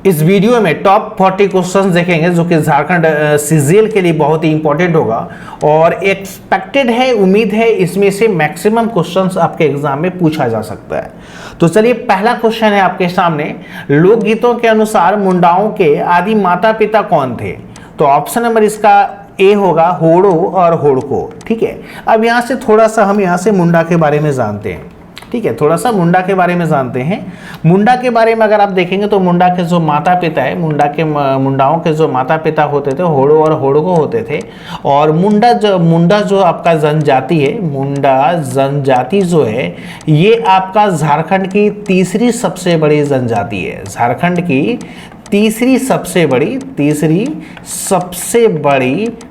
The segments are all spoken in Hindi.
इस वीडियो में टॉप 40 क्वेश्चंस देखेंगे जो कि झारखंड सीजीएल के लिए बहुत ही इंपॉर्टेंट होगा और एक्सपेक्टेड है, उम्मीद है इसमें से मैक्सिमम क्वेश्चंस आपके एग्जाम में पूछा जा सकता है। तो चलिए पहला क्वेश्चन है आपके सामने, लोकगीतों के अनुसार मुंडाओं के आदि माता पिता कौन थे? तो ऑप्शन नंबर इसका ए होगा होड़ो और होड़को। ठीक है, अब यहाँ से थोड़ा सा हम यहाँ से मुंडा के बारे में जानते हैं। ठीक है, थोड़ा सा मुंडा के बारे में जानते हैं। मुंडा के बारे में अगर आप देखेंगे तो मुंडा के जो माता पिता है, मुंडाओं के जो माता पिता होते थे होड़ो और होड़को होते थे। और मुंडा जो आपका जनजाति है, मुंडा जनजाति जो है ये आपका झारखंड की तीसरी सबसे बड़ी जनजाति है। झारखंड की तीसरी सबसे बड़ी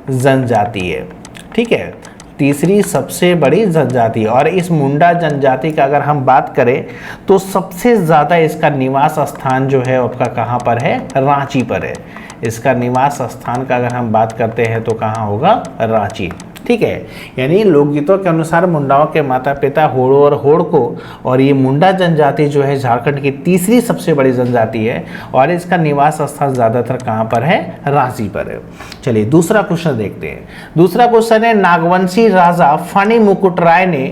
जनजाति है। ठीक है, तीसरी सबसे बड़ी जनजाति। और इस मुंडा जनजाति का अगर हम बात करें तो सबसे ज़्यादा इसका निवास स्थान जो है आपका कहाँ पर है? रांची पर है। इसका निवास स्थान का अगर हम बात करते हैं तो कहाँ होगा? रांची। ठीक है, यानी लोकगीतों के अनुसार मुंडाओं के माता पिता होड़ो और होड़को, और ये मुंडा जनजाति जो है झारखंड की तीसरी सबसे बड़ी जनजाति है और इसका निवास स्थान ज़्यादातर कहाँ पर है? रांची पर है। चलिए दूसरा क्वेश्चन देखते हैं। दूसरा क्वेश्चन है, नागवंशी राजा फणी मुकुट राय ने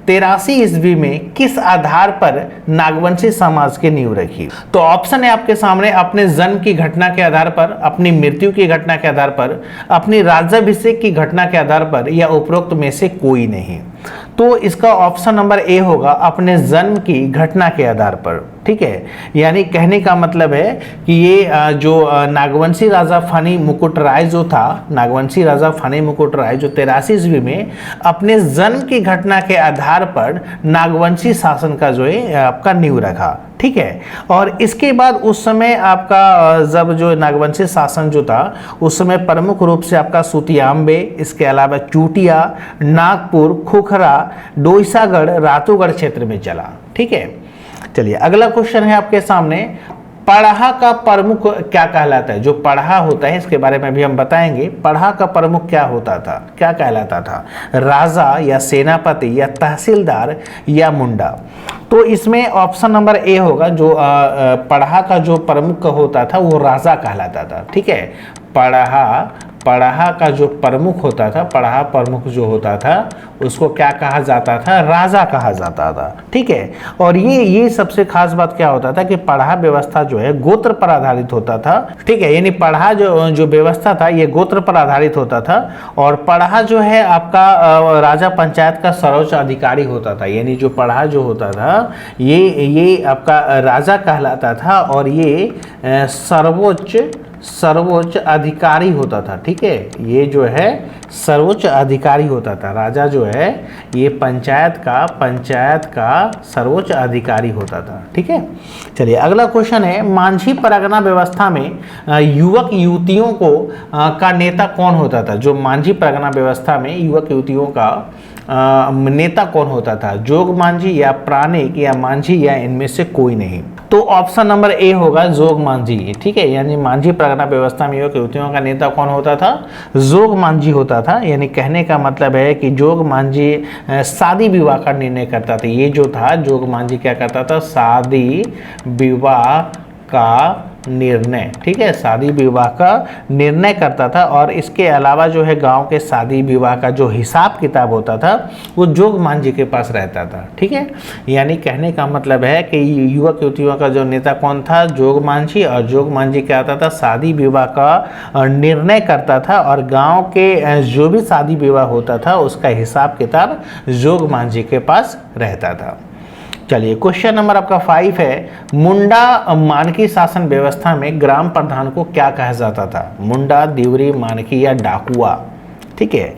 83 ईस्वी में किस आधार पर नागवंशी समाज की नींव रखी? तो ऑप्शन है आपके सामने, अपने जन्म की घटना के आधार पर, अपनी मृत्यु की घटना के आधार पर, अपनी राज्याभिषेक की घटना के आधार पर, या उपरोक्त में से कोई नहीं। तो इसका ऑप्शन नंबर ए होगा, अपने जन्म की घटना के आधार पर। ठीक है, यानी कहने का मतलब है कि ये जो नागवंशी राजा फणी मुकुट राय जो था, नागवंशी राजा फणी मुकुट राय जो 83 ईस्वी में अपने जन्म की घटना के आधार पर नागवंशी शासन का जो है आपका नींव रखा। ठीक है, और इसके बाद उस समय आपका जब जो नागवंशी शासन जो था उस समय प्रमुख रूप से आपका सुतियाम्बे, इसके अलावा चूटिया, नागपुर, खुखरा, डोईसागढ़, रातूगढ़ क्षेत्र में चला। ठीक है, चलिए अगला क्वेश्चन है आपके सामने, पढ़ा का प्रमुख क्या कहलाता है? जो पढ़ा होता है इसके बारे में भी हम बताएंगे। पढ़ा का प्रमुख क्या होता था, क्या कहलाता था? राजा या सेनापति या तहसीलदार या मुंडा? तो इसमें ऑप्शन नंबर ए होगा, जो पढ़ा का जो प्रमुख होता था वो राजा कहलाता था। ठीक है, पढ़ा का जो प्रमुख होता था, पढ़ा प्रमुख जो होता था उसको क्या कहा जाता था? राजा कहा जाता था। ठीक है, और ये सबसे खास बात क्या होता था कि पढ़ा व्यवस्था जो है गोत्र पर आधारित होता था। ठीक है, यानी पढ़ा जो व्यवस्था था ये गोत्र पर आधारित होता था। और पढ़ा जो है आपका राजा पंचायत का सर्वोच्च अधिकारी होता था। यानी जो पढ़ा जो होता था ये आपका राजा कहलाता था और ये सर्वोच्च अधिकारी होता था। ठीक है, ये जो है सर्वोच्च अधिकारी होता था। राजा जो है ये पंचायत का सर्वोच्च अधिकारी होता था। ठीक है, चलिए अगला क्वेश्चन है, मांझी परगना व्यवस्था में युवक युवतियों को का नेता कौन होता था? जो मांझी परगना व्यवस्था में युवक युवतियों का नेता कौन होता था? जोग मांझी या प्राणिक या मांझी या इनमें से कोई नहीं? तो ऑप्शन नंबर ए होगा, जोग मांझी। ठीक है, यानी मांझी परगना व्यवस्था में युवक युवतियों का नेता कौन होता था? जोग मांझी होता था। यानी कहने का मतलब है कि जोग मांझी शादी विवाह का निर्णय करता था। ये जो था जोग मांझी क्या करता था? शादी विवाह का निर्णय। ठीक है, शादी विवाह का निर्णय करता था। और इसके अलावा जो है गांव के शादी विवाह का जो हिसाब किताब होता था वो जोग मांझी के पास रहता था। ठीक है, यानी कहने का मतलब है कि युवक युवतियों का जो नेता कौन था? जोग मांझी। और जोग मांझी क्या होता था? शादी विवाह का निर्णय करता था और गाँव के जो भी शादी विवाह होता था उसका हिसाब किताब जोग मांझी के पास रहता था। चलिए क्वेश्चन नंबर आपका 5 है, मुंडा मानकी शासन व्यवस्था में ग्राम प्रधान को क्या कहा जाता था? मुंडा, देवरी, मानकी या डाकुआ? ठीक है,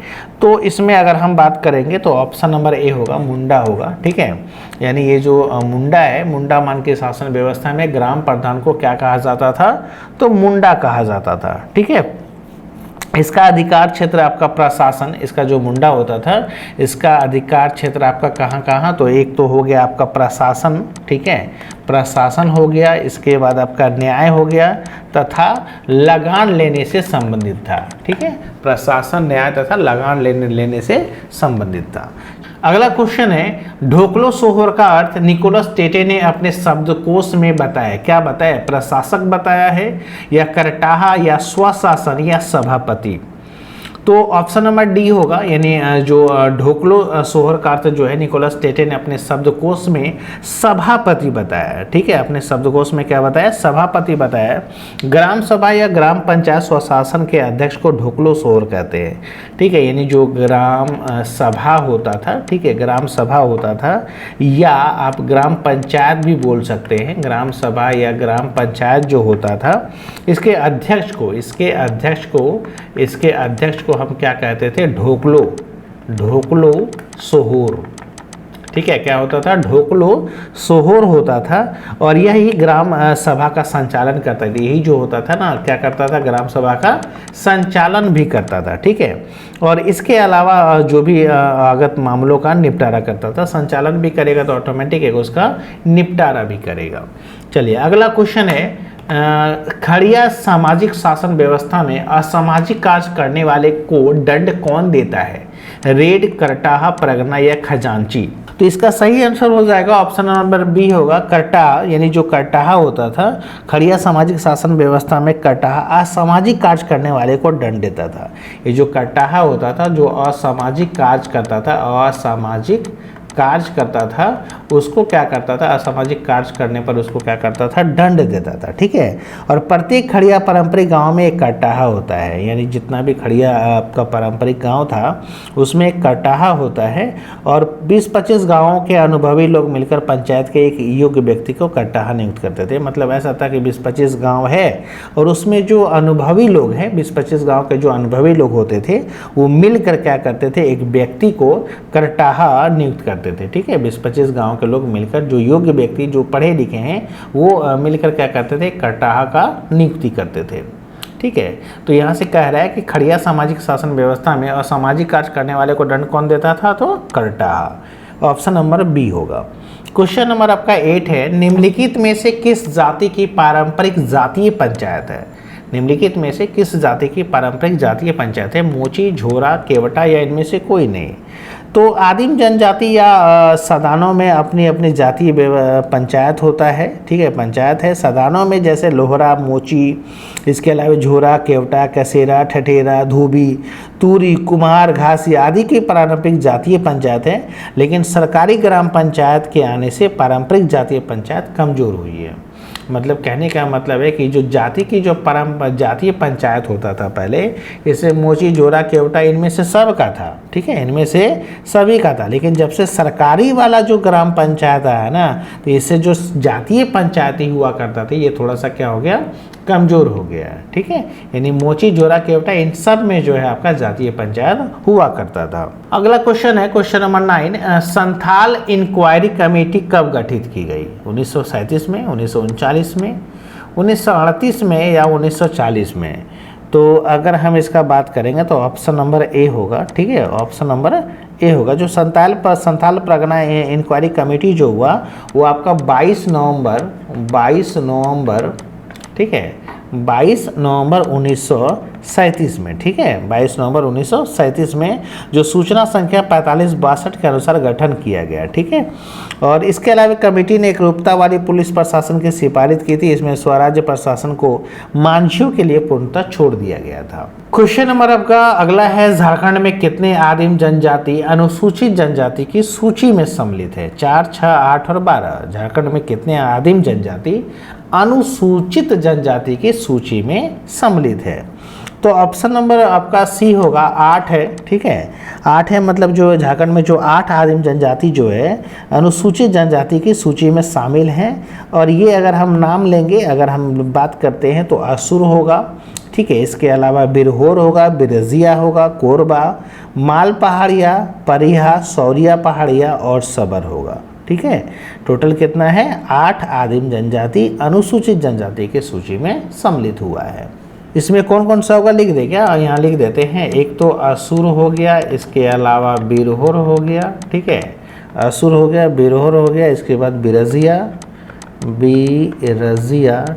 तो इसमें अगर हम बात करेंगे तो ऑप्शन नंबर ए होगा, मुंडा होगा। ठीक है, यानी ये जो मुंडा है, मुंडा मानकी शासन व्यवस्था में ग्राम प्रधान को क्या कहा जाता था? तो मुंडा कहा जाता था। ठीक है, इसका अधिकार क्षेत्र आपका प्रशासन, इसका जो मुंडा होता था इसका अधिकार क्षेत्र आपका कहाँ? तो एक तो हो गया आपका प्रशासन। ठीक है, प्रशासन हो गया, इसके बाद आपका न्याय हो गया तथा लगान लेने से संबंधित था। ठीक है, प्रशासन, न्याय तथा लगान लेने से संबंधित था। अगला क्वेश्चन है, ढोकलो सोहर का अर्थ निकोलस टेटे ने अपने शब्दकोश में बताया। क्या बताया? प्रशासक बताया है, या करटाहा, या स्वशासन, या सभापति। तो ऑप्शन नंबर डी होगा, यानी जो ढोकलो सोहर का अर्थ जो है निकोलस टेटे ने अपने शब्दकोश में सभापति बताया। ठीक है, अपने शब्दकोश में क्या बताया? सभापति बताया। ग्राम सभा या ग्राम पंचायत स्वशासन के अध्यक्ष को ढोकलो सोहर कहते हैं। ठीक है, यानी जो ग्राम सभा होता था, ठीक है, ग्राम सभा होता था, या आप ग्राम पंचायत भी बोल सकते हैं। ग्राम सभा या ग्राम पंचायत जो होता था, इसके अध्यक्ष को हम क्या कहते थे? ढोकलो सोहर। ठीक है, क्या होता था? ढोकलो सोहर होता था, और यही ग्राम सभा का संचालन करता था। यही जो होता था ना, क्या करता था? ग्राम सभा का संचालन भी करता था। ठीक है, और इसके अलावा जो भी आगत मामलों का निपटारा करता था। संचालन भी करेगा तो ऑटोमेटिक है उसका निपटारा भी करेगा। चलिए अगला क्वेश्चन है, खड़िया सामाजिक शासन व्यवस्था में असामाजिक कार्य करने वाले को दंड कौन देता है? रेड, करटाहा, परगना, या खजांची। तो इसका सही आंसर हो जाएगा ऑप्शन नंबर बी होगा, करटाहा। यानी जो करटाहा होता था, खड़िया सामाजिक शासन व्यवस्था में करटाहा असामाजिक कार्य करने वाले को दंड देता था। ये जो करटाहा होता था, जो असामाजिक कार्य करता था, असामाजिक कार्य करता था, उसको क्या करता था? असामाजिक कार्य करने पर उसको क्या करता था? दंड देता था। ठीक है, और प्रत्येक खड़िया पारंपरिक गांव में एक करटाहा होता है। यानी जितना भी खड़िया आपका पारंपरिक गांव था, उसमें एक करटाहा होता है, और 20-25 गांवों के अनुभवी लोग मिलकर पंचायत के एक योग्य व्यक्ति को करटाहा नियुक्त करते थे। मतलब ऐसा था कि 20-25 गाँव है, और उसमें जो अनुभवी लोग हैं, 20-25 गाँव के जो अनुभवी लोग होते थे, वो मिलकर क्या करते थे? एक व्यक्ति को करटाहा नियुक्त करते थे। ठीक है, 20-25 गांव के लोग मिलकर, जो योग्य व्यक्ति जो पढ़े लिखे हैं, वो मिलकर क्या करते थे? करटाहा का नियुक्ति करते थे। ठीक है, तो यहाँ से कह रहा है कि खड़िया सामाजिक शासन व्यवस्था में असामाजिक कार्य करने वाले को दंड कौन देता था? तो करटाहा। ऑप्शन नंबर बी होगा। क्वेश्चन नंबर आपका 8 है, निम्नलिखित में से किस जाति की पारंपरिक जातीय पंचायत है? निम्नलिखित में से किस जाति की पारंपरिक जातीय पंचायत है? मोची, झोरा, केवटा, या इनमें से कोई नहीं। तो आदिम जनजाति या सदानों में अपनी अपनी जातीय पंचायत होता है। ठीक है, पंचायत है। सदानों में जैसे लोहरा, मोची, इसके अलावा झोरा, केवटा, कसेरा, ठठेरा, धोबी, तूरी, कुमार, घासी आदि की पारंपरिक जातीय पंचायत है। लेकिन सरकारी ग्राम पंचायत के आने से पारंपरिक जातीय पंचायत कमज़ोर हुई है। मतलब कहने का मतलब है कि जो जाति की जो जातीय पंचायत होता था पहले, इसे मोची, जोरा, केवटा, इनमें से सब का था। ठीक है, इनमें से सभी का था। लेकिन जब से सरकारी वाला जो ग्राम पंचायत आया ना, तो इससे जो जातीय पंचायती हुआ करता था, ये थोड़ा सा क्या हो गया? कमज़ोर हो गया है। ठीक है, यानी मोची, जोरा, केवटा, इन सब में जो है आपका जातीय पंचायत हुआ करता था। अगला क्वेश्चन है, question number 9, Santhal inquiry committee कब गठित की गई? 1937 में, 1939 में, 1938 में, या 1940 में? तो अगर हम इसका बात करेंगे तो ऑप्शन नंबर ए होगा। ठीक है, ऑप्शन नंबर ए होगा। जो संथाल परगना इंक्वायरी कमेटी जो हुआ, वो आपका 22 नवंबर ठीक है, 22 नवंबर 1937 में। ठीक है, 22 नवंबर 1937 में जो सूचना संख्या 4562 के अनुसार गठन किया गया। ठीक है, और इसके अलावा कमेटी ने एकरूपता वाली पुलिस प्रशासन की सिफारिश की थी। इसमें स्वराज्य प्रशासन को मांझियों के लिए पूर्णतः छोड़ दिया गया था। क्वेश्चन नंबर आपका अगला है, झारखंड में कितने आदिम जनजाति अनुसूचित जनजाति की सूची में सम्मिलित है? 4, 6, 8 और 12। झारखंड में कितने आदिम जनजाति अनुसूचित जनजाति की सूची में सम्मिलित है? तो ऑप्शन नंबर आपका सी होगा, 8 है। ठीक है, 8 है, मतलब जो झारखंड में जो 8 आदिम जनजाति जो है अनुसूचित जनजाति की सूची में शामिल हैं। और ये अगर हम नाम लेंगे, अगर हम बात करते हैं तो असुर होगा। ठीक है, इसके अलावा बिरहोर होगा, बिरजिया होगा, कोरबा, माल पहाड़िया, परिहा, सौरिया पहाड़िया और सबर होगा। ठीक है, टोटल कितना है? 8 आदिम जनजाति अनुसूचित जनजाति के सूची में सम्मिलित हुआ है। इसमें कौन कौन सा होगा लिख दे क्या? यहाँ लिख देते हैं। एक तो असुर हो गया, इसके अलावा बिरहोर हो गया। ठीक है, असुर हो गया, बिरहोर हो गया, इसके बाद बिरजिया,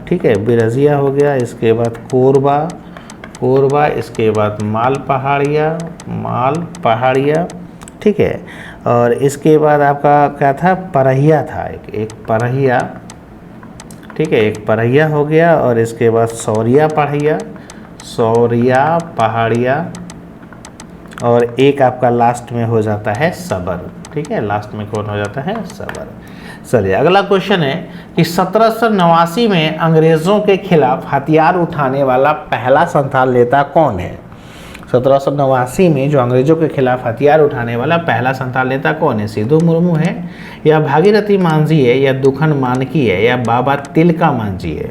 ठीक है, बिरजिया हो गया, इसके बाद कोरबा, इसके बाद माल पहाड़िया। ठीक है, और इसके बाद आपका क्या था, परहिया था, एक परहिया, ठीक है, एक परहिया हो गया। और इसके बाद सौरिया पढ़िया, सौरिया पहाड़िया, और एक आपका लास्ट में हो जाता है सबर, ठीक है, लास्ट में कौन हो जाता है, सबर। चलिए अगला क्वेश्चन है कि 1789 में अंग्रेजों के खिलाफ हथियार उठाने वाला पहला संथाल नेता कौन है। 1789 में जो अंग्रेजों के खिलाफ हथियार उठाने वाला पहला संथाल नेता कौन है, सिद्धू मुर्मू है, या भागीरथी मांझी है, या दुखन मानकी है, या बाबा तिलका मांझी है।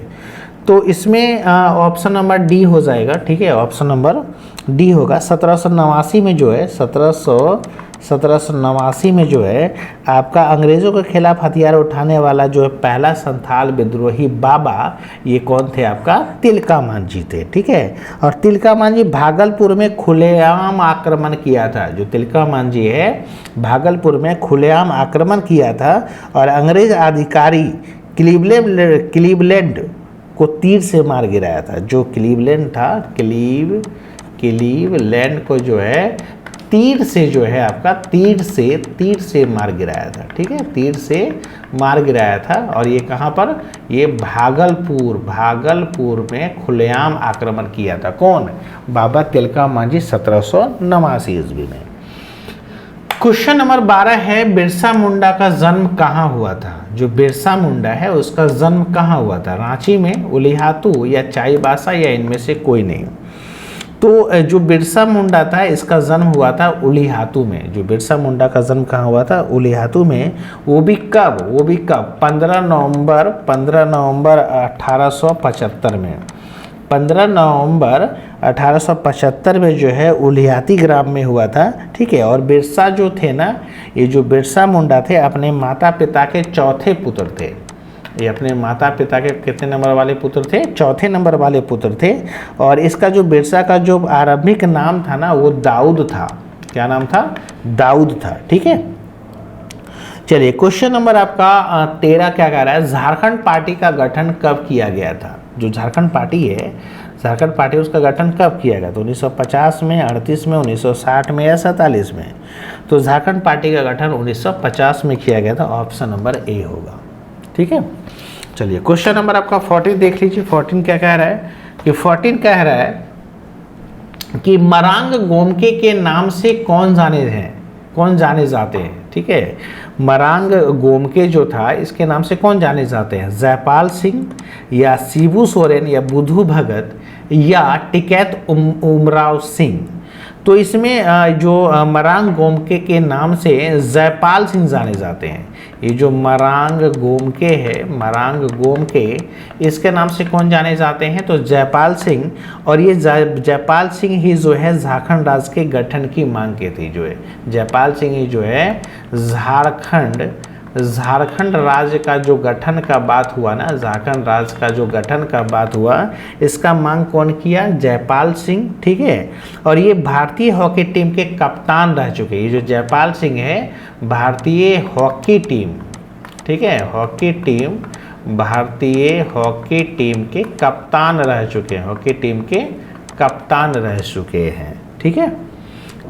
तो इसमें ऑप्शन नंबर डी हो जाएगा, ठीक है, ऑप्शन नंबर डी होगा। 1789 में जो है 1789 में जो है आपका अंग्रेज़ों के खिलाफ हथियार उठाने वाला जो है पहला संथाल विद्रोही बाबा, ये कौन थे, आपका तिलका मांझी थे, ठीक है। और तिलका मांझी भागलपुर में खुलेआम आक्रमण किया था। जो तिलका मांझी है भागलपुर में खुलेआम आक्रमण किया था और अंग्रेज अधिकारी क्लीवलैंड को तीर से मार गिराया था। जो क्लीवलैंड था, क्लीवलैंड को जो है तीर से जो है आपका तीर से मार गिराया था, ठीक है, तीर से मार गिराया था। और ये कहाँ पर, ये भागलपुर में खुलेआम आक्रमण किया था। कौन, बाबा तिलका मांझी 1789 ईस्वी में। क्वेश्चन नंबर 12 है बिरसा मुंडा का जन्म कहाँ हुआ था। जो बिरसा मुंडा है उसका जन्म कहाँ हुआ था, रांची में, उलिहातू, या चाईबासा, या इनमें से कोई नहीं। तो जो बिरसा मुंडा था इसका जन्म हुआ था उलिहातू में। जो बिरसा मुंडा का जन्म कहाँ हुआ था, उलिहातू में। वो भी कब 15 नवंबर 1875 में। 15 नवंबर 1875 में जो है उलिहाती ग्राम में हुआ था, ठीक है। और बिरसा जो थे ना, ये जो बिरसा मुंडा थे अपने माता पिता के चौथे पुत्र थे। ये अपने माता पिता के कितने नंबर वाले पुत्र थे, चौथे नंबर वाले पुत्र थे। और इसका जो बिरसा का जो आरंभिक नाम था ना वो दाऊद था। क्या नाम था, दाऊद था, ठीक है। चलिए क्वेश्चन नंबर आपका 13 क्या कह रहा है, झारखंड पार्टी का गठन कब किया गया था। जो झारखंड पार्टी है, झारखंड पार्टी उसका गठन कब किया गया, तो 1950 में, 38 में, 1960 में, या 47 में। तो झारखंड पार्टी का गठन 1950 में किया गया था, ऑप्शन नंबर ए होगा, ठीक है। चलिए क्वेश्चन नंबर आपका 14 देख लीजिए। 14 क्या कह रहा है कि 14 कह रहा है कि मरांग गोमके के नाम से कौन जाने जाते हैं, ठीक है। मरांग गोमके जो था इसके नाम से कौन जाने जाते हैं, जयपाल सिंह, या शिबू सोरेन, या बुधू भगत, या टिकैत उमराव सिंह। तो इसमें जो मरांग गोमके के नाम से जयपाल सिंह जाने जाते हैं। ये जो मरांग गोमके है, मरांग गोमके, इसके नाम से कौन जाने जाते हैं, तो जयपाल सिंह। और ये जयपाल सिंह ही जो है झारखंड राज्य के गठन की मांग की थी। जो है जयपाल सिंह ही जो है झारखंड राज्य का जो गठन का बात हुआ ना, झारखंड राज्य का जो गठन का बात हुआ, इसका मांग कौन किया, जयपाल सिंह, ठीक है। और ये भारतीय हॉकी टीम के कप्तान रह चुके हैं। ये जो जयपाल सिंह है भारतीय हॉकी टीम, ठीक है, हॉकी टीम, भारतीय हॉकी टीम के कप्तान रह चुके हैं, हॉकी टीम के कप्तान रह चुके हैं, ठीक है।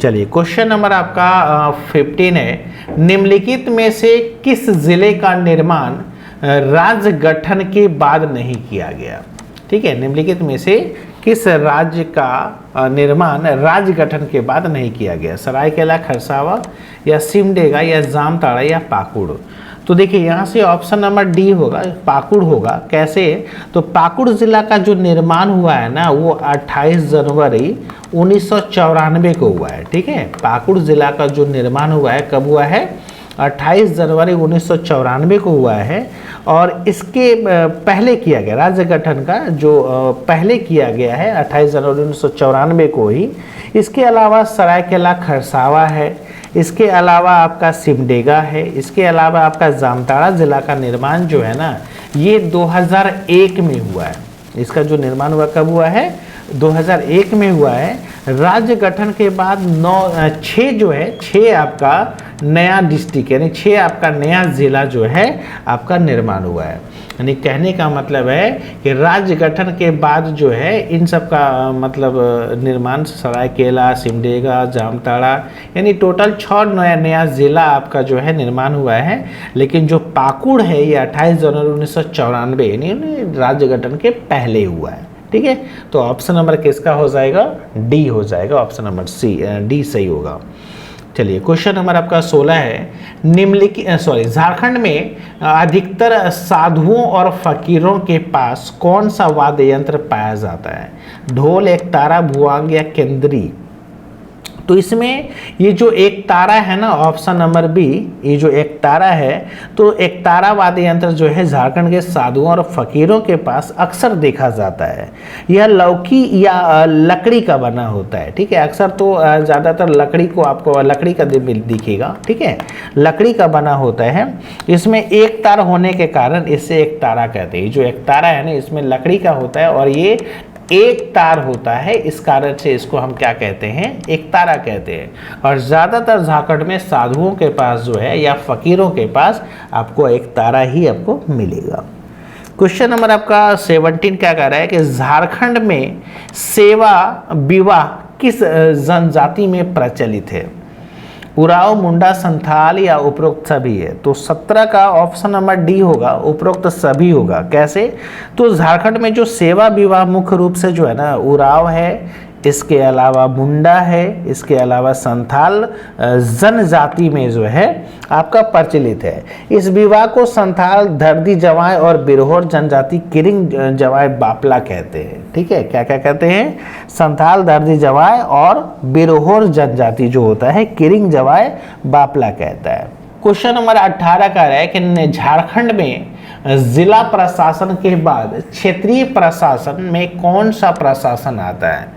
चलिए क्वेश्चन नंबर आपका 15 है, निम्नलिखित में से किस जिले का निर्माण राज्य गठन के बाद नहीं किया गया, ठीक है। निम्नलिखित में से किस राज्य का निर्माण राज्य गठन के बाद नहीं किया गया, सरायकेला खरसावा, या सिमडेगा, या जामताड़ा, या पाकुड़। तो देखिए यहाँ से ऑप्शन नंबर डी होगा, पाकुड़ होगा। कैसे, तो पाकुड़ जिला का जो निर्माण हुआ है ना वो 28 जनवरी 1994 को हुआ है, ठीक है। पाकुड़ जिला का जो निर्माण हुआ है कब हुआ है, 28 जनवरी 1994 को हुआ है। और इसके पहले किया गया राज्य गठन का जो पहले किया गया है 28 जनवरी 1994 को ही। इसके अलावा सरायकेला खरसावा है, इसके अलावा आपका सिमडेगा है, इसके अलावा आपका जामताड़ा जिला का निर्माण जो है ना ये 2001 में हुआ है। इसका जो निर्माण हुआ कब हुआ है, 2001 में हुआ है। राज्य गठन के बाद 6 जो है 6 आपका नया डिस्ट्रिक्ट यानी 6 आपका नया जिला जो है आपका निर्माण हुआ है। यानी कहने का मतलब है कि राज्य गठन के बाद जो है इन सब का मतलब निर्माण सरायकेला, सिमडेगा, जामताड़ा यानी टोटल 6 नया जिला आपका जो है निर्माण हुआ है। लेकिन जो पाकुड़ है ये 28 जनवरी 1994 यानी राज्य गठन के पहले हुआ है। ठीक है, तो ऑप्शन नंबर किसका हो जाएगा? डी हो जाएगा, ऑप्शन नंबर डी सही होगा। चलिए क्वेश्चन नंबर आपका 16 है, निम्नलिखित झारखंड में अधिकतर साधुओं और फकीरों के पास कौन सा वाद्य यंत्र पाया जाता है? ढोल, एकतारा, भुआंग या केंद्री? तो इसमें ये जो एकतारा है ना, ऑप्शन नंबर बी, ये जो एकतारा है, तो एकतारा वाद्य यंत्र जो है झारखंड के साधुओं और फकीरों के पास अक्सर देखा जाता है। यह लौकी या लकड़ी का बना होता है। ठीक है, अक्सर तो ज़्यादातर लकड़ी को आपको लकड़ी का दिखेगा। ठीक है, लकड़ी का बना होता है। इसमें एक तार होने के कारण इसे एकतारा कहते हैं। जो एकतारा है ना इसमें लकड़ी का होता है और ये एक तार होता है, इस कारण से इसको हम क्या कहते हैं? एकतारा कहते हैं। और ज़्यादातर झारखंड में साधुओं के पास जो है या फकीरों के पास आपको एकतारा ही आपको मिलेगा। क्वेश्चन नंबर आपका 17 क्या कह रहा है कि झारखंड में सेवा विवाह किस जनजाति में प्रचलित है? उराव, मुंडा, संथाल या उपरोक्त सभी है? तो 17 का ऑप्शन नंबर डी होगा, उपरोक्त सभी होगा। कैसे? तो झारखंड में जो सेवा विवाह मुख्य रूप से जो है ना उराव है, इसके अलावा मुंडा है, इसके अलावा संथाल जनजाति में जो है आपका प्रचलित है। इस विवाह को संथाल, धरती जवाई और बिरहोर जनजाति किरिंग जवाई बापला कहते हैं। ठीक है, क्या क्या कहते हैं? संथाल, धरती जवाई और बिरहोर जनजाति जो होता है किरिंग जवाई बापला कहता है। क्वेश्चन नंबर 18 का है कि झारखंड में जिला प्रशासन के बाद क्षेत्रीय प्रशासन में कौन सा प्रशासन आता है?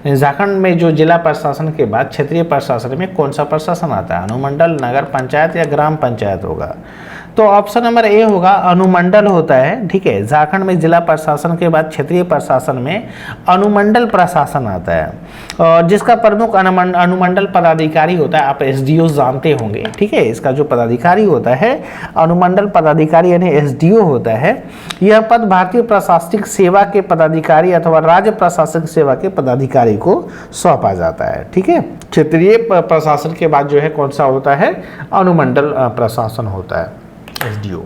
झारखंड में जो जिला प्रशासन के बाद क्षेत्रीय प्रशासन में कौन सा प्रशासन आता है? अनुमंडल, नगर पंचायत या ग्राम पंचायत होगा? तो ऑप्शन नंबर ए होगा, अनुमंडल होता है। ठीक है, झारखंड में जिला प्रशासन के बाद क्षेत्रीय प्रशासन में अनुमंडल प्रशासन आता है और जिसका प्रमुख अनुमंडल पदाधिकारी होता है। आप एसडीओ जानते होंगे। ठीक है, इसका जो पदाधिकारी होता है अनुमंडल पदाधिकारी यानी एसडीओ होता है। यह पद भारतीय प्रशासनिक सेवा के पदाधिकारी अथवा राज्य प्रशासनिक सेवा के पदाधिकारी को सौंपा जाता है। ठीक है, क्षेत्रीय प्रशासन के बाद जो है कौन सा होता है? अनुमंडल प्रशासन होता है, एसडीओ।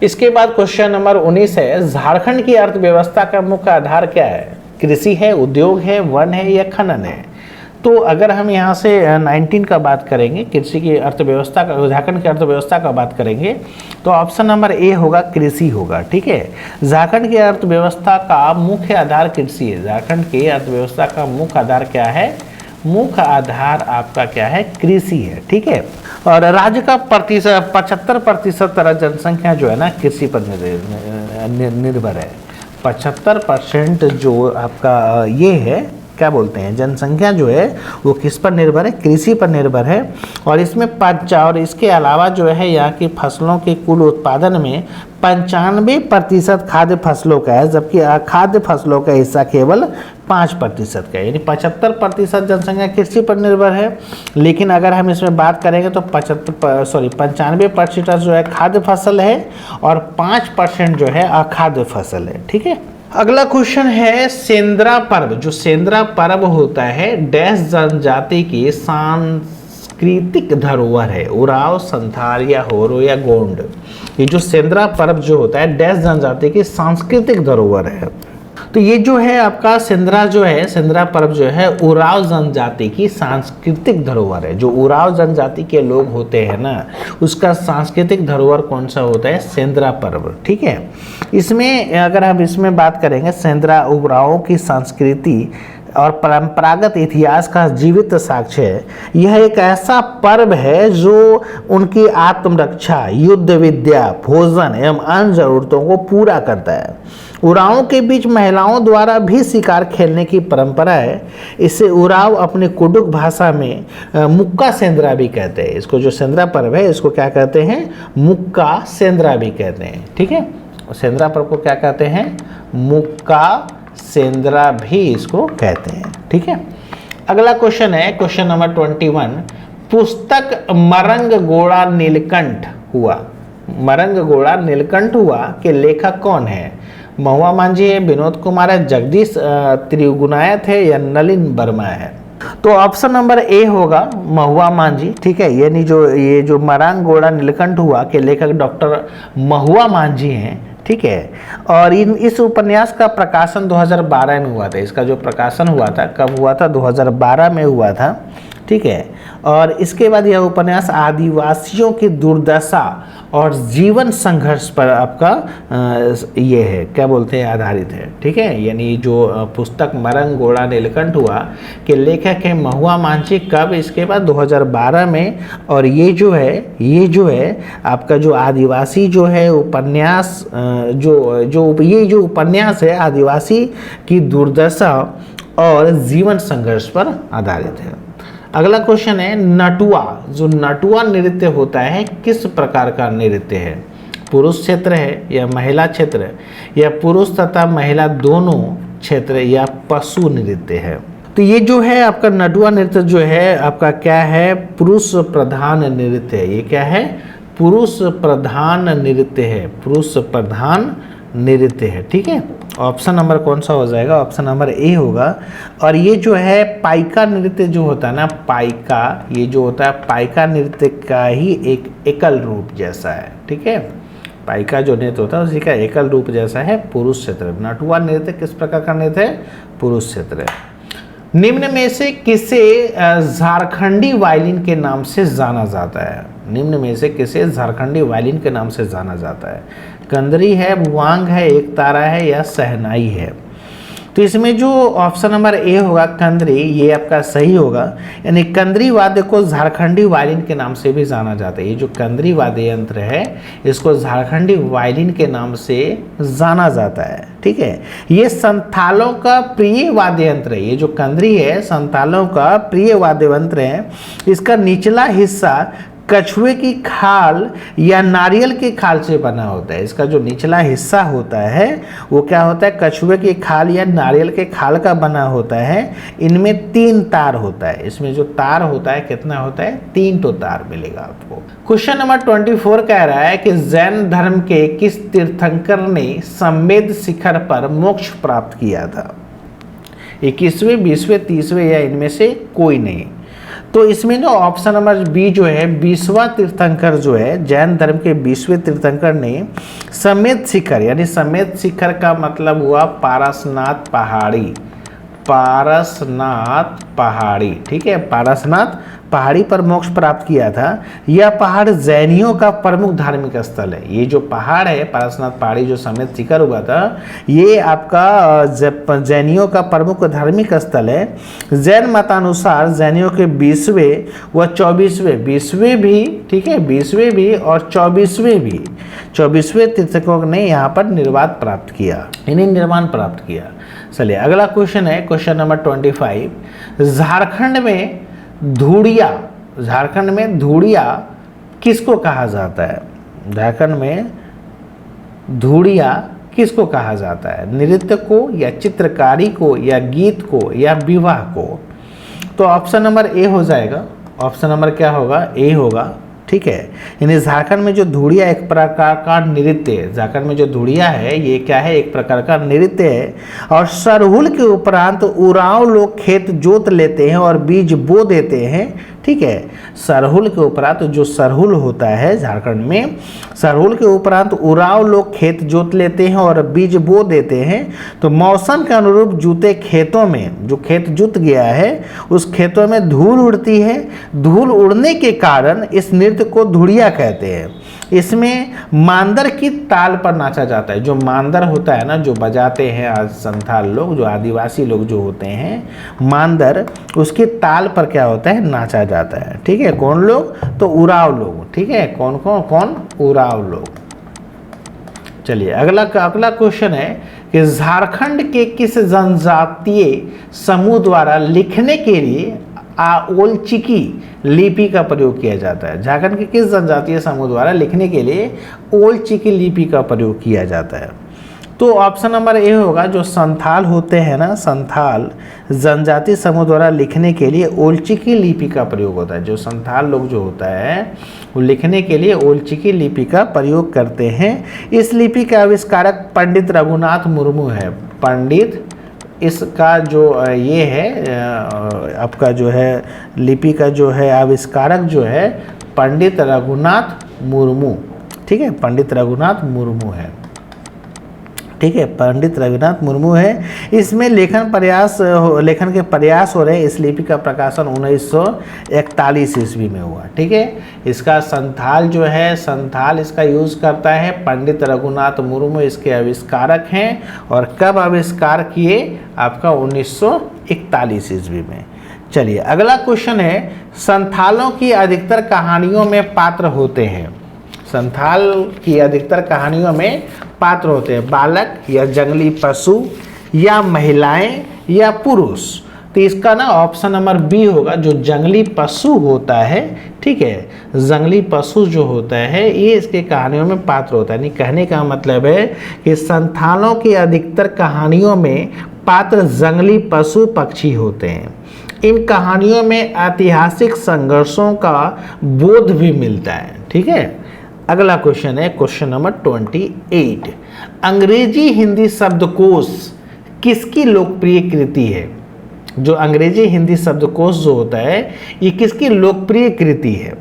इसके बाद क्वेश्चन नंबर 19 है, झारखंड की अर्थव्यवस्था का मुख्य आधार क्या है? कृषि है, उद्योग है, वन है या खनन है? तो अगर हम यहाँ से 19 का बात करेंगे, कृषि की अर्थव्यवस्था का, झारखंड की अर्थव्यवस्था का बात करेंगे तो ऑप्शन नंबर ए होगा, कृषि होगा। ठीक है, झारखंड की अर्थव्यवस्था का मुख्य आधार कृषि है। झारखंड की अर्थव्यवस्था का मुख्य आधार क्या है? मुख्य आधार आपका क्या है? कृषि है। ठीक है, और राज्य का 75% जनसंख्या जो है ना कृषि पर निर्भर है। 75% जो आपका ये है क्या बोलते हैं जनसंख्या जो है वो किस पर निर्भर है? कृषि पर निर्भर है। और इसमें और इसके अलावा जो है यहाँ की फसलों के कुल उत्पादन में 95% खाद्य फसलों का है, जबकि अखाद्य फसलों का हिस्सा केवल 5% का है। यानी 75% जनसंख्या कृषि पर निर्भर है। लेकिन अगर हम इसमें बात करेंगे तो 95% जो है खाद्य फसल है और 5% जो है अखाद्य फसल है। ठीक है, अगला क्वेश्चन है, सेंद्रा पर्व। जो सेंद्रा पर्व होता है डैश जनजाति की सांस्कृतिक धरोहर है? उराव, संथाल या होरो या गोंड? ये जो सेंद्रा पर्व जो होता है डैश जनजाति की सांस्कृतिक धरोहर है। तो ये जो है आपका सेंद्रा जो है, सेंद्रा पर्व जो है उराव जनजाति की सांस्कृतिक धरोहर है। जो उराव जनजाति के लोग होते हैं ना उसका सांस्कृतिक धरोहर कौन सा होता है? सेंद्रा पर्व। ठीक है, इसमें अगर हम इसमें बात करेंगे सेंद्रा उरावों की संस्कृति और परंपरागत इतिहास का जीवित साक्ष्य है। यह एक ऐसा पर्व है जो उनकी आत्मरक्षा, युद्ध विद्या, भोजन एवं अन्य जरूरतों को पूरा करता है। उरावों के बीच महिलाओं द्वारा भी शिकार खेलने की परंपरा है। इसे उराव अपने कुडुक भाषा में मुक्का सेंद्रा भी कहते हैं। इसको जो सेंद्रा पर्व है इसको क्या कहते हैं? मुक्का सेंद्रा भी कहते हैं। ठीक है, सेंद्रा पर्व को क्या कहते हैं? मुक्का सेंद्रा भी इसको कहते हैं। ठीक है, अगला क्वेश्चन है क्वेश्चन नंबर 21, पुस्तक मरंग गोड़ा नीलकंठ हुआ, मरंग गोड़ा नीलकंठ हुआ के लेखक कौन है? महुआ मांझी है, विनोद कुमार है, जगदीश त्रिगुणायत है या नलिन वर्मा है? तो ऑप्शन नंबर ए होगा महुआ मांझी, ठीक है। यानी ये जो मरंग गोड़ा नीलकंठ हुआ के लेखक डॉक्टर महुआ मांझी हैं, ठीक है। और इस उपन्यास का प्रकाशन 2012 में हुआ था। इसका जो प्रकाशन हुआ था कब हुआ था? 2012 में हुआ था, ठीक है। और इसके बाद यह उपन्यास आदिवासियों की दुर्दशा और जीवन संघर्ष पर आपका ये है, क्या बोलते हैं, आधारित है, ठीक है। यानी जो पुस्तक मरंग गोड़ा नीलकंठ हुआ के लेखक है महुआ मांझी, कब? इसके बाद 2012 में। और ये जो है आपका जो आदिवासी जो है उपन्यास ये जो उपन्यास है आदिवासी की दुर्दशा और जीवन संघर्ष पर आधारित है। अगला क्वेश्चन है नटुआ, जो नटुआ नृत्य होता है किस प्रकार का नृत्य है? पुरुष क्षेत्र है या महिला क्षेत्र है या पुरुष तथा महिला दोनों क्षेत्र या पशु नृत्य है? तो ये जो है आपका नटुआ नृत्य जो है आपका क्या है? पुरुष प्रधान नृत्य है। ये क्या है? पुरुष प्रधान नृत्य है, पुरुष प्रधान नृत्य है, ठीक है। ऑप्शन नंबर कौन सा हो जाएगा? ऑप्शन नंबर ए होगा। और ये जो है पाइका नृत्य जो होता है ना, पाइका, ये जो होता है पाइका नृत्य का ही एक एकल रूप जैसा है, ठीक है। पाइका जो नृत्य होता है उसी का एकल रूप जैसा है पुरुष क्षेत्र। नटुआ नृत्य किस प्रकार का नृत्य है? पुरुष क्षेत्र है। निम्न में से किसे झारखंडी वायलिन के नाम से जाना जाता है? निम्न में से किसे झारखंडी वायलिन के नाम से जाना जाता है? कंदरी है, वांग है, एक तारा है या सहनाई है? तो इसमें जो ऑप्शन नंबर ए होगा कंदरी, ये आपका सही होगा। यानी कंदरी वाद्य को झारखंडी वायलिन के नाम से भी जाना जाता है। ये जो कंदरी वाद्य यंत्र है इसको झारखंडी वायलिन के नाम से जाना जाता है, ठीक है। ये संथालों का प्रिय वाद्य यंत्र है। ये जो कंदरी है संथालों का प्रिय वाद्य यंत्र है। इसका निचला हिस्सा कछुए की खाल या नारियल की खाल से बना होता है। इसका जो निचला हिस्सा होता है वो क्या होता है? कछुए की खाल या नारियल के खाल का बना होता है। इनमें 3 तार होता है। इसमें जो तार होता है कितना होता है? 3 तो तार मिलेगा आपको। क्वेश्चन नंबर 24 कह रहा है कि जैन धर्म के किस तीर्थंकर ने संवेद शिखर पर मोक्ष प्राप्त किया था? 21वें, 20वें, 30वें या इनमें से कोई नहीं। तो इसमें जो ऑप्शन नंबर बी जो है 20वां तीर्थंकर जो है जैन धर्म के 20वें तीर्थंकर ने समेत शिखर, यानी समेत शिखर का मतलब हुआ पारसनाथ पहाड़ी, पारसनाथ पहाड़ी, ठीक है। पारसनाथ पहाड़ी पर मोक्ष प्राप्त किया था। यह पहाड़ जैनियों का प्रमुख धार्मिक स्थल है। ये जो पहाड़ है पारसनाथ पहाड़ी जो समेत शिखर हुआ था ये आपका जैनियों का प्रमुख धार्मिक स्थल है। जैन मतानुसार जैनियों के 20वें व 24वें, 20वें भी, ठीक है, 20वें भी और 24वें भी, 24वें तीर्थंकरों ने यहाँ पर निर्वाण प्राप्त किया, इन्हें निर्वाण प्राप्त किया। चलिए अगला क्वेश्चन है क्वेश्चन नंबर 25। झारखंड में धूड़िया किसको कहा जाता है? झारखंड में धूड़िया किसको कहा जाता है? नृत्य को या चित्रकारी को या गीत को या विवाह को? तो ऑप्शन नंबर ए हो जाएगा। ऑप्शन नंबर क्या होगा? ए होगा, ठीक है। यानी झारखंड में जो धूड़िया एक प्रकार का नृत्य है। झारखंड में जो धूड़िया है ये क्या है? एक प्रकार का नृत्य है। और सरहुल के उपरांत उरांव लोग खेत जोत लेते हैं और बीज बो देते हैं, ठीक है। सरहुल के उपरांत जो सरहुल होता है झारखंड में, सरहुल के उपरांत उरांव लोग खेत जोत लेते हैं और बीज बो देते हैं। तो मौसम के अनुरूप जूते खेतों में, जो खेत जुत गया है उस खेतों में धूल उड़ती है। धूल उड़ने के कारण इस नृत्य को धूड़िया कहते हैं। इसमें मांदर की ताल पर नाचा जाता है। जो मांदर होता है ना, जो बजाते हैं आज संथाल लोग, जो आदिवासी लोग जो होते हैं मांदर, उसकी ताल पर क्या होता है? नाचा जाता है, ठीक है। कौन लोग? तो उराव लोग, ठीक है। कौन? उराव लोग। चलिए अगला क्वेश्चन है कि झारखंड के किस जनजातीय समूह द्वारा लिखने के लिए ओलचिकी लिपि का प्रयोग किया जाता है? झारखंड के किस जनजातीय समूह द्वारा लिखने के लिए ओलचिकी लिपि का प्रयोग किया जाता है? तो ऑप्शन नंबर ए होगा। जो संथाल होते हैं ना, संथाल जनजाति समूह द्वारा लिखने के लिए ओलचिकी लिपि का प्रयोग होता है। जो संथाल लोग जो होता है वो लिखने के लिए ओलचिकी लिपि का प्रयोग करते हैं। इस लिपि के आविष्कारक पंडित रघुनाथ मुर्मू है। पंडित इसका जो ये है आपका जो है लिपि का जो है आविष्कारक जो है पंडित रघुनाथ मुर्मू, ठीक है, पंडित रघुनाथ मुर्मू है, ठीक है, पंडित रघुनाथ मुर्मू है। इसमें लेखन के प्रयास हो रहे हैं। इस लिपि का प्रकाशन 1941 ईस्वी में हुआ, ठीक है। इसका संथाल जो है, संथाल इसका यूज़ करता है पंडित रघुनाथ मुर्मू इसके आविष्कारक हैं। और कब आविष्कार किए? आपका 1941 ईस्वी में। चलिए अगला क्वेश्चन है, संथालों की अधिकतर कहानियों में पात्र होते हैं। संथाल की अधिकतर कहानियों में पात्र होते हैं बालक या जंगली पशु या महिलाएं या पुरुष। तो इसका ना ऑप्शन नंबर बी होगा, जो जंगली पशु होता है, ठीक है, जंगली पशु जो होता है ये इसके कहानियों में पात्र होता है। नहीं, कहने का मतलब है कि संथालों की अधिकतर कहानियों में पात्र जंगली पशु पक्षी होते हैं। इन कहानियों में ऐतिहासिक संघर्षों का बोध भी मिलता है, ठीक है। अगला क्वेश्चन है क्वेश्चन नंबर 28। अंग्रेजी हिंदी शब्दकोश किसकी लोकप्रिय कृति है? जो अंग्रेजी हिंदी शब्दकोश जो होता है ये किसकी लोकप्रिय कृति है?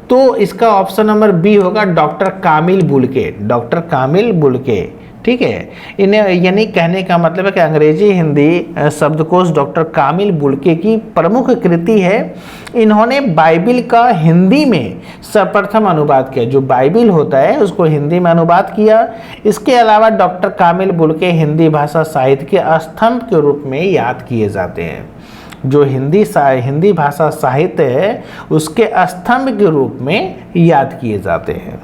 तो इसका ऑप्शन नंबर बी होगा, डॉक्टर कामिल बुल्के। डॉक्टर कामिल बुल्के, ठीक है। इन्हें यानी कहने का मतलब है कि अंग्रेजी हिंदी शब्दकोश डॉक्टर कामिल बुल्के की प्रमुख कृति है। इन्होंने बाइबिल का हिंदी में सर्वप्रथम अनुवाद किया। जो बाइबिल होता है उसको हिंदी में अनुवाद किया। इसके अलावा डॉक्टर कामिल बुल्के हिंदी भाषा साहित्य के स्तंभ के रूप में याद किए जाते हैं। जो हिंदी भाषा साहित्य है उसके स्तंभ के रूप में याद किए जाते हैं।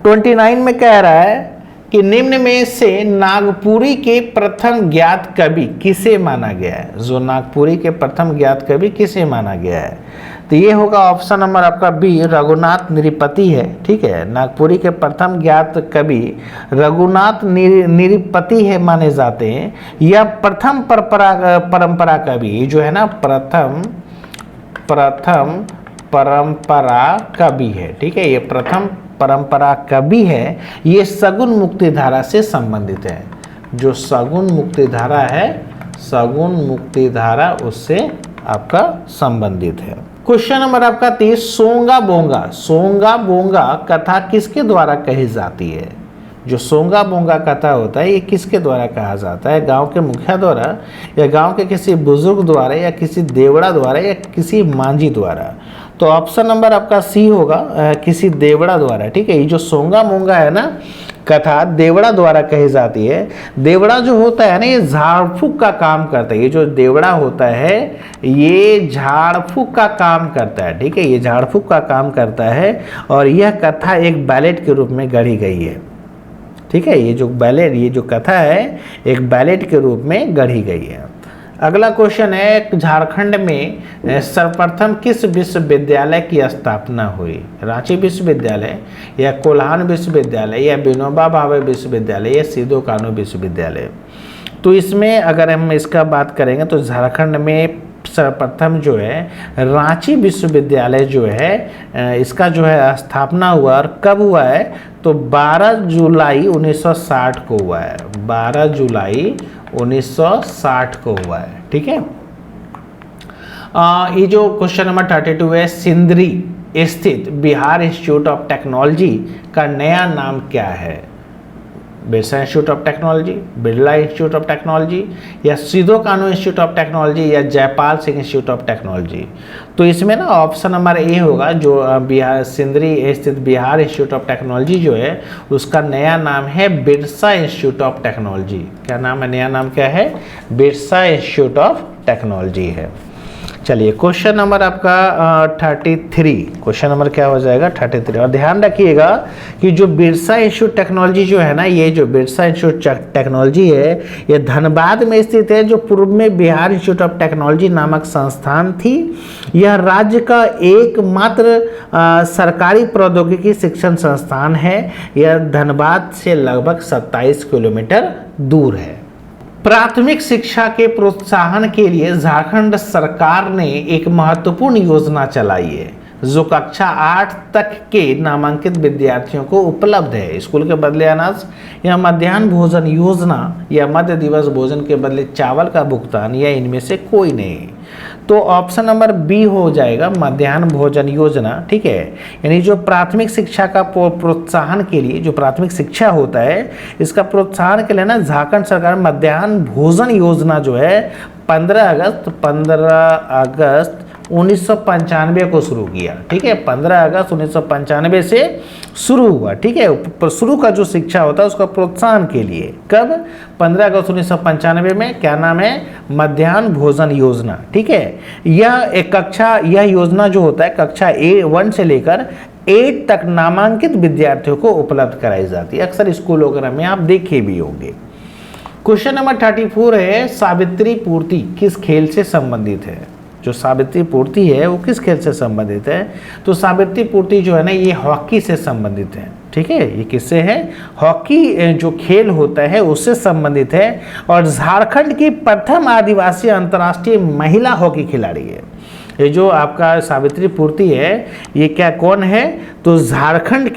29 में कह रहा है कि निम्न में से नागपुरी के प्रथम ज्ञात कवि किसे माना गया है? जो नागपुरी के प्रथम ज्ञात कवि किसे माना गया है? तो ये होगा ऑप्शन नंबर आपका बी, रघुनाथ निरिपति है, ठीक है। नागपुरी के प्रथम ज्ञात कवि रघुनाथ निरिपति है माने जाते हैं। यह प्रथम परंपरा कवि जो है ना, प्रथम परंपरा कवि है, ठीक है। ये प्रथम परंपरा कवि है। ये सगुन मुक्तिधारा से संबंधित है। जो सगुन मुक्तिधारा है, सगुन मुक्तिधारा उससे आपका संबंधित है। क्वेश्चन नंबर आपका 30, सोंगा बोंगा। सोंगा बोंगा कथा किसके द्वारा कही जाती है? जो सोंगा बोंगा कथा होता है ये किसके द्वारा कहा जाता है? गांव के मुखिया द्वारा या गांव के किसी बुजुर्ग द्वारा या किसी देवड़ा द्वारा या किसी मांझी द्वारा? तो ऑप्शन नंबर आपका सी होगा, किसी देवड़ा द्वारा, ठीक है। ये जो सोंगा मोंगा है ना कथा देवड़ा द्वारा कही जाती है। देवड़ा जो होता है ना ये झाड़ फूक का काम करता है। ये जो देवड़ा होता है ये झाड़ फूक का काम करता है, ठीक है, ये झाड़ फूक का काम करता है। और यह कथा एक बैलेट के रूप में गढ़ी गई है, ठीक है। ये जो कथा है एक बैलेट के रूप में गढ़ी गई है। अगला क्वेश्चन है, झारखंड में सर्वप्रथम किस विश्वविद्यालय की स्थापना हुई? रांची विश्वविद्यालय या कोल्हान विश्वविद्यालय या विनोबा भावे विश्वविद्यालय या सिधो कान्हू विश्वविद्यालय? तो इसमें अगर हम इसका बात करेंगे तो झारखंड में सर्वप्रथम जो है रांची विश्वविद्यालय जो है इसका जो है स्थापना हुआ। और कब हुआ है? तो 12 जुलाई 1960 को हुआ है। 12 जुलाई 1960 को हुआ है, ठीक है। ये जो क्वेश्चन नंबर 32 है, सिंदरी स्थित बिहार इंस्टीट्यूट ऑफ टेक्नोलॉजी का नया नाम क्या है? Birsa institute of technology, Birla institute of technology या सिधो कान्हू इंस्टीट्यूट ऑफ टेक्नोलॉजी या Jaipal Singh institute of technology? तो इसमें ना ऑप्शन नंबर ए होगा, जो बिहार सिंदरी स्थित बिहार इंस्टीट्यूट ऑफ टेक्नोलॉजी जो है उसका नया नाम है बिरसा इंस्टीट्यूट ऑफ टेक्नोलॉजी। क्या नाम है? नया नाम क्या है? बिरसा इंस्टीट्यूट ऑफ टेक्नोलॉजी है। चलिए क्वेश्चन नंबर आपका 33, क्वेश्चन नंबर क्या हो जाएगा 33। और ध्यान रखिएगा कि जो बिरसा इंस्टीट्यूट टेक्नोलॉजी जो है ना, ये जो बिरसा इंस्टीट्यूट टेक्नोलॉजी है ये धनबाद में स्थित है, जो पूर्व में बिहार इंस्टीट्यूट ऑफ टेक्नोलॉजी नामक संस्थान थी। यह राज्य का एकमात्र सरकारी प्रौद्योगिकी शिक्षण संस्थान है। यह धनबाद से लगभग 27 किलोमीटर दूर है। प्राथमिक शिक्षा के प्रोत्साहन के लिए झारखंड सरकार ने एक महत्वपूर्ण योजना चलाई है, जो कक्षा 8 तक के नामांकित विद्यार्थियों को उपलब्ध है। स्कूल के बदले अनाज या मध्याह्न भोजन योजना या मध्य दिवस भोजन के बदले चावल का भुगतान या इनमें से कोई नहीं। तो ऑप्शन नंबर बी हो जाएगा मध्याह्न भोजन योजना। ठीक है, यानी जो प्राथमिक शिक्षा का प्रोत्साहन के लिए, जो प्राथमिक शिक्षा होता है इसका प्रोत्साहन के लिए ना झारखंड सरकार मध्याह्न भोजन योजना जो है 15 अगस्त 1995 को शुरू किया। ठीक है, 15 अगस्त 1995 से शुरू हुआ। ठीक है, पर शुरू का जो शिक्षा होता है उसका प्रोत्साहन के लिए कब 15 अगस्त 1995 में, क्या नाम है, मध्याह्न भोजन योजना। ठीक है, यह योजना जो होता है कक्षा A1 से लेकर 8 तक नामांकित विद्यार्थियों को उपलब्ध कराई जाती है। अक्सर स्कूल वगैरह में आप देखे भी होंगे। क्वेश्चन नंबर 34 है, सावित्री पूर्ति किस खेल से संबंधित है? जो सावित्री पूर्ति है वो किस खेल से संबंधित है? तो सावित्री पूर्ति जो है ना ये हॉकी से संबंधित है। ठीक है, ये किससे है? हॉकी जो खेल होता है उससे संबंधित है। और झारखंड की प्रथम आदिवासी अंतर्राष्ट्रीय महिला हॉकी खिलाड़ी है। ये जो आपका सावित्री पूर्ति है ये क्या कौन है? तो झारखंड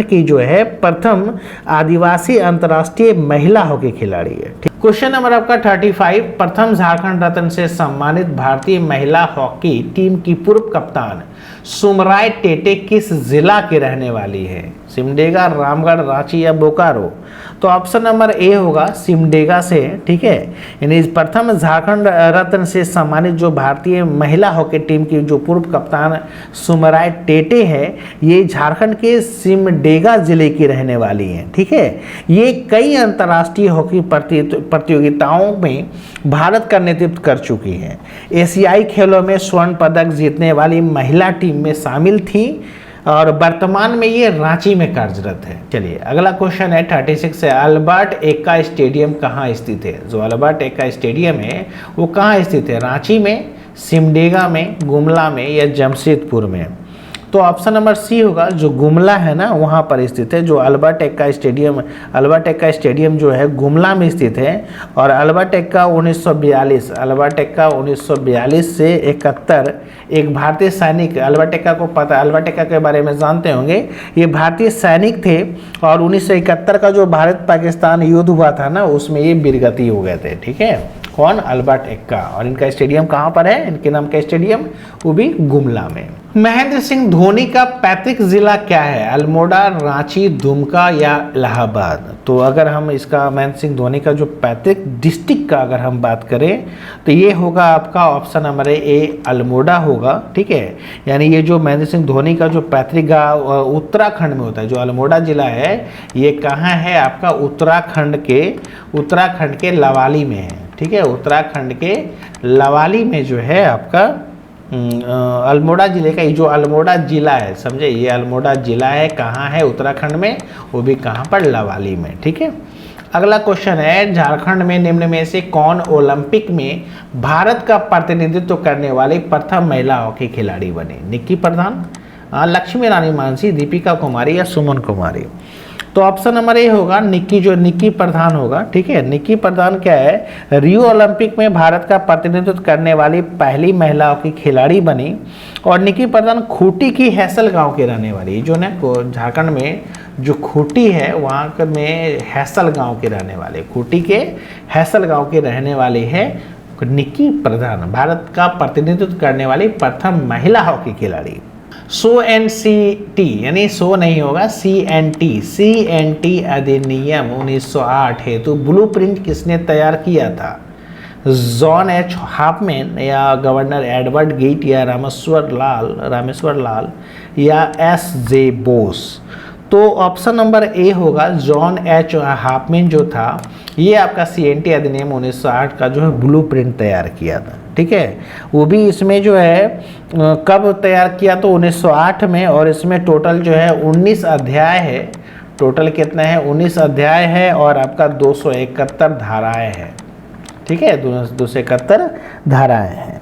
की जो है प्रथम आदिवासी अंतर्राष्ट्रीय महिला हॉकी खिलाड़ी है। क्वेश्चन नंबर आपका 35, प्रथम झारखंड रत्न से सम्मानित भारतीय महिला हॉकी टीम की पूर्व कप्तान सुमराय टेटे किस जिला के रहने वाली है? सिमडेगा, रामगढ़, रांची या बोकारो? तो ऑप्शन नंबर ए होगा सिमडेगा से। ठीक है, यानी प्रथम झारखंड रत्न से सम्मानित जो भारतीय महिला हॉकी टीम की जो पूर्व कप्तान सुमराय टेटे है ये झारखंड के सिमडेगा जिले की रहने वाली हैं। ठीक है, ये कई अंतर्राष्ट्रीय हॉकी प्रतियोगिताओं में भारत का नेतृत्व कर चुकी हैं। एशियाई खेलों में स्वर्ण पदक जीतने वाली महिला टीम में शामिल थी और वर्तमान में ये रांची में कार्यरत है। चलिए अगला क्वेश्चन है 36 से, अल्बर्ट एक्का स्टेडियम कहाँ स्थित है? जो अल्बर्ट एक्का स्टेडियम है वो कहाँ स्थित है? रांची में, सिमडेगा में, गुमला में या जमशेदपुर में? तो ऑप्शन नंबर सी होगा, जो गुमला है ना वहाँ पर स्थित है। जो अल्बर्ट एक्का स्टेडियम जो है गुमला में स्थित है। और अल्बर्ट एक्का 1942 से 71 एक भारतीय सैनिक, अल्बर्ट एक्का को पता, अल्बर्ट एक्का के बारे में जानते होंगे, ये भारतीय सैनिक थे और 1971 का जो भारत पाकिस्तान युद्ध हुआ था ना उसमें ये वीरगति हो गए थे। ठीक है, कौन? अल्बर्ट एक्का। और इनका स्टेडियम कहाँ पर है? इनके नाम का स्टेडियम वो भी गुमला में। महेंद्र सिंह धोनी का पैतृक जिला क्या है? अल्मोड़ा, रांची, दुमका या इलाहाबाद? तो अगर हम इसका महेंद्र सिंह धोनी का जो पैतृक डिस्ट्रिक्ट का अगर हम बात करें तो ये होगा आपका ऑप्शन नंबर ए अल्मोड़ा होगा। ठीक है, यानी ये जो महेंद्र सिंह धोनी का जो पैतृक गाँव उत्तराखंड में होता है, जो अल्मोड़ा जिला है ये कहाँ है? आपका उत्तराखंड के लवाली में है। ठीक है, उत्तराखंड के लवाली में जो है आपका अल्मोड़ा जिले का, ये जो अल्मोड़ा जिला है, समझे, ये अल्मोड़ा जिला है, कहाँ है? उत्तराखंड में, वो भी कहाँ पर? लवाली में। ठीक है, अगला क्वेश्चन है, झारखंड में निम्न में से कौन ओलंपिक में भारत का प्रतिनिधित्व करने वाली प्रथम महिला हॉकी खिलाड़ी बनी? निक्की प्रधान, लक्ष्मी रानी मानसी, दीपिका कुमारी या सुमन कुमारी? तो ऑप्शन नंबर ए होगा निक्की प्रधान होगा। ठीक है, निक्की प्रधान क्या है? रियो ओलंपिक में भारत का प्रतिनिधित्व करने वाली पहली महिला हॉकी खिलाड़ी बनी। और निक्की प्रधान खूंटी की हैसल गांव के रहने वाली, जो ना झारखंड में जो खूंटी है वहाँ में हैसल गांव के रहने वाले, खूंटी के हैसल गांव के रहने वाली है निक्की प्रधान, भारत का प्रतिनिधित्व करने वाली प्रथम महिला हॉकी खिलाड़ी। SONCT यानी सो नहीं होगा, CNT अधिनियम 1908 हेतु ब्लूप्रिंट किसने तैयार किया था? जॉन एच हाफमैन या गवर्नर एडवर्ड गेट या रामेश्वर लाल या SJ बोस? तो ऑप्शन नंबर ए होगा। जॉन एच हाफमैन जो था, ये आपका CNT अधिनियम 1908 का जो है ब्लूप्रिंट तैयार किया था। ठीक है, वो भी इसमें जो है कब तैयार किया, तो 1908 में। और इसमें टोटल जो है 19 अध्याय है। टोटल कितना है, 19 अध्याय है और आपका 271 धाराएं हैं। ठीक है, 271 धाराएं हैं।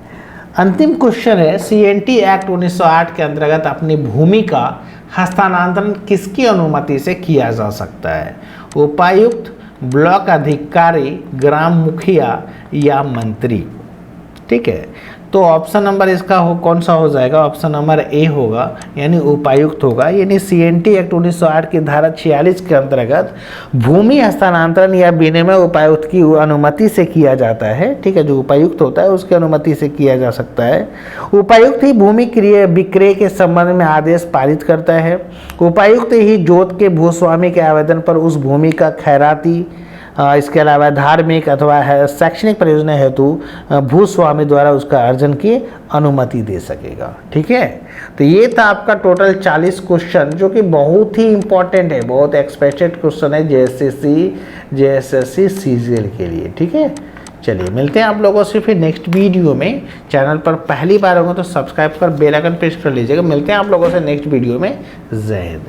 अंतिम क्वेश्चन है, CNT एक्ट 1908 के अंतर्गत अपनी भूमि का हस्तांतरण किसकी अनुमति से किया जा सकता है? उपायुक्त, ब्लॉक अधिकारी, ग्राम मुखिया या मंत्री? ठीक है, तो ऑप्शन नंबर इसका कौन सा हो जाएगा? ऑप्शन नंबर ए होगा, यानी उपायुक्त होगा। यानी CNT एक्ट 1908 की धारा 46 के अंतर्गत भूमि हस्तांतरण या विनिमय उपायुक्त की अनुमति से किया जाता है। ठीक है, जो उपायुक्त होता है उसकी अनुमति से किया जा सकता है। उपायुक्त ही भूमि विक्रय के संबंध में आदेश पारित करता है। उपायुक्त ही जोत के भूस्वामी के आवेदन पर उस भूमि का खैराती, इसके अलावा धार्मिक अथवा शैक्षणिक प्रयोजन हेतु भूस्वामी द्वारा उसका अर्जन की अनुमति दे सकेगा। ठीक है, तो ये था आपका टोटल 40 क्वेश्चन, जो कि बहुत ही इंपॉर्टेंट है, बहुत एक्सपेक्टेड क्वेश्चन है JSSC CGL के लिए। ठीक है, चलिए मिलते हैं आप लोगों से फिर नेक्स्ट वीडियो में। चैनल पर पहली बार होगा तो सब्सक्राइब कर बेल आइकन प्रेस कर लीजिएगा। मिलते हैं आप लोगों से नेक्स्ट वीडियो में। जय हिंद।